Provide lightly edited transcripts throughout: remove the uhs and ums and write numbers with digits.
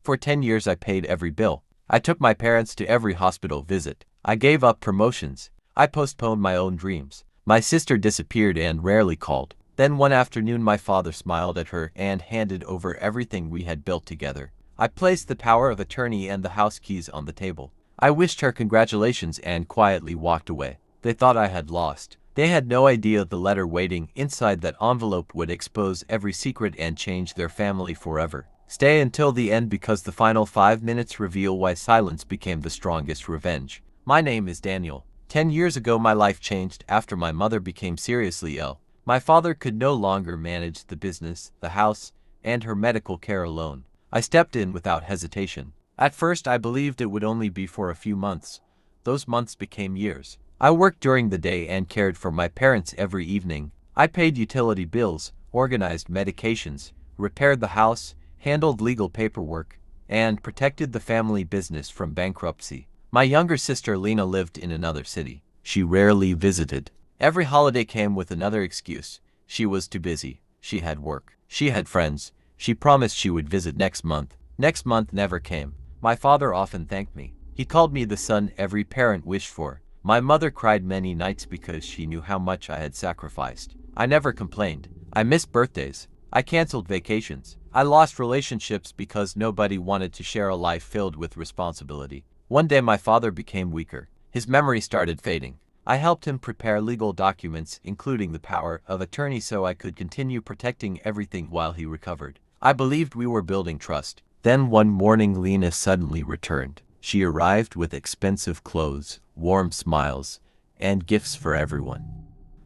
For 10 years I paid every bill. I took my parents to every hospital visit. I gave up promotions. I postponed my own dreams. My sister disappeared and rarely called. Then one afternoon my father smiled at her and handed over everything we had built together. I placed the power of attorney and the house keys on the table. I wished her congratulations and quietly walked away. They thought I had lost. They had no idea the letter waiting inside that envelope would expose every secret and change their family forever. Stay until the end because the final 5 minutes reveal why silence became the strongest revenge. My name is Daniel. 10 years ago my life changed after my mother became seriously ill. My father could no longer manage the business, the house, and her medical care alone. I stepped in without hesitation. At first I believed it would only be for a few months. Those months became years. I worked during the day and cared for my parents every evening. I paid utility bills, organized medications, repaired the house, handled legal paperwork, and protected the family business from bankruptcy. My younger sister Lena lived in another city. She rarely visited. Every holiday came with another excuse. She was too busy. She had work. She had friends. She promised she would visit next month. Next month never came. My father often thanked me. He called me the son every parent wished for. My mother cried many nights because she knew how much I had sacrificed. I never complained. I missed birthdays. I canceled vacations. I lost relationships because nobody wanted to share a life filled with responsibility. One day my father became weaker. His memory started fading. I helped him prepare legal documents, including the power of attorney, so I could continue protecting everything while he recovered. I believed we were building trust. Then one morning Lena suddenly returned. She arrived with expensive clothes, warm smiles, and gifts for everyone.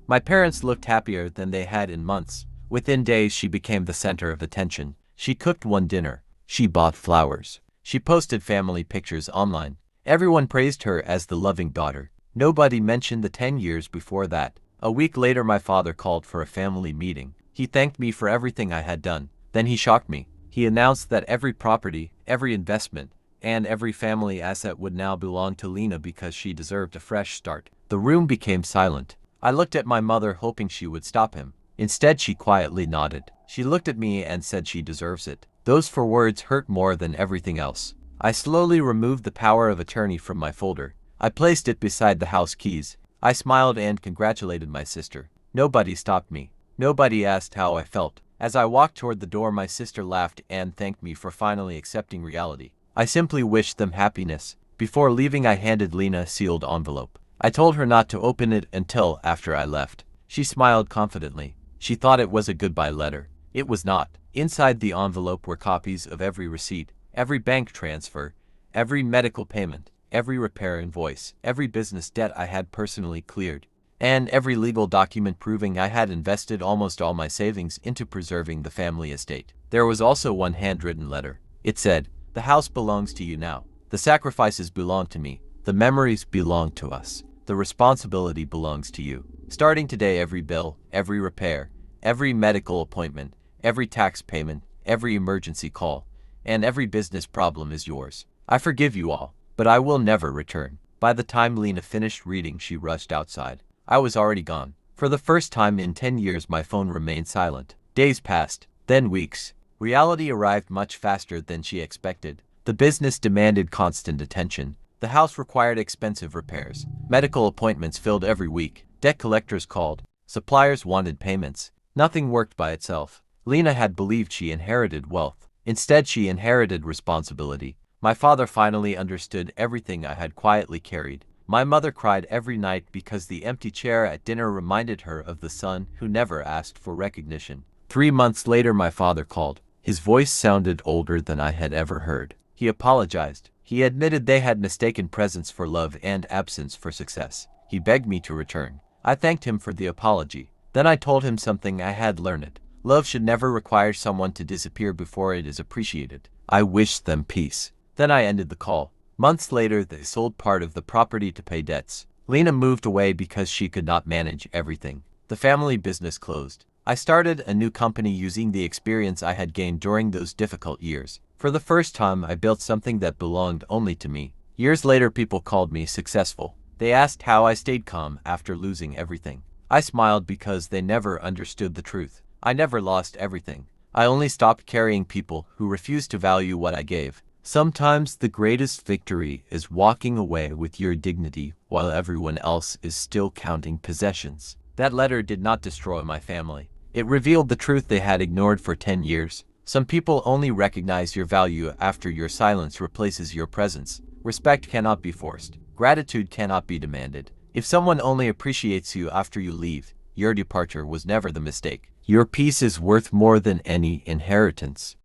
My parents looked happier than they had in months. Within days she became the center of attention. She cooked one dinner. She bought flowers. She posted family pictures online. Everyone praised her as the loving daughter. Nobody mentioned the 10 years before that. A week later my father called for a family meeting. He thanked me for everything I had done. Then he shocked me. He announced that every property, every investment, and every family asset would now belong to Lena because she deserved a fresh start. The room became silent. I looked at my mother hoping she would stop him. Instead she quietly nodded. She looked at me and said she deserves it. Those 4 words hurt more than everything else. I slowly removed the power of attorney from my folder. I placed it beside the house keys. I smiled and congratulated my sister. Nobody stopped me. Nobody asked how I felt. As I walked toward the door my sister laughed and thanked me for finally accepting reality. I simply wished them happiness. Before leaving I handed Lena a sealed envelope. I told her not to open it until after I left. She smiled confidently. She thought it was a goodbye letter. It was not. Inside the envelope were copies of every receipt, every bank transfer, every medical payment, every repair invoice, every business debt I had personally cleared, and every legal document proving I had invested almost all my savings into preserving the family estate. There was also one handwritten letter. It said, "The house belongs to you now. The sacrifices belong to me. The memories belong to us. The responsibility belongs to you. Starting today, every bill, every repair, every medical appointment, every tax payment, every emergency call, and every business problem is yours. I forgive you all, but I will never return." By the time Lena finished reading, she rushed outside. I was already gone. For the first time in 10 years, my phone remained silent. Days passed, then weeks. Reality arrived much faster than she expected. The business demanded constant attention. The house required expensive repairs. Medical appointments filled every week. Debt collectors called. Suppliers wanted payments. Nothing worked by itself. Lena had believed she inherited wealth. Instead, she inherited responsibility. My father finally understood everything I had quietly carried. My mother cried every night because the empty chair at dinner reminded her of the son who never asked for recognition. 3 months later, my father called. His voice sounded older than I had ever heard. He apologized. He admitted they had mistaken presence for love and absence for success. He begged me to return. I thanked him for the apology. Then I told him something I had learned. Love should never require someone to disappear before it is appreciated. I wished them peace. Then I ended the call. Months later, they sold part of the property to pay debts. Lena moved away because she could not manage everything. The family business closed. I started a new company using the experience I had gained during those difficult years. For the first time, I built something that belonged only to me. Years later, people called me successful. They asked how I stayed calm after losing everything. I smiled because they never understood the truth. I never lost everything. I only stopped carrying people who refused to value what I gave. Sometimes the greatest victory is walking away with your dignity while everyone else is still counting possessions. That letter did not destroy my family. It revealed the truth they had ignored for 10 years. Some people only recognize your value after your silence replaces your presence. Respect cannot be forced. Gratitude cannot be demanded. If someone only appreciates you after you leave, your departure was never the mistake. Your peace is worth more than any inheritance.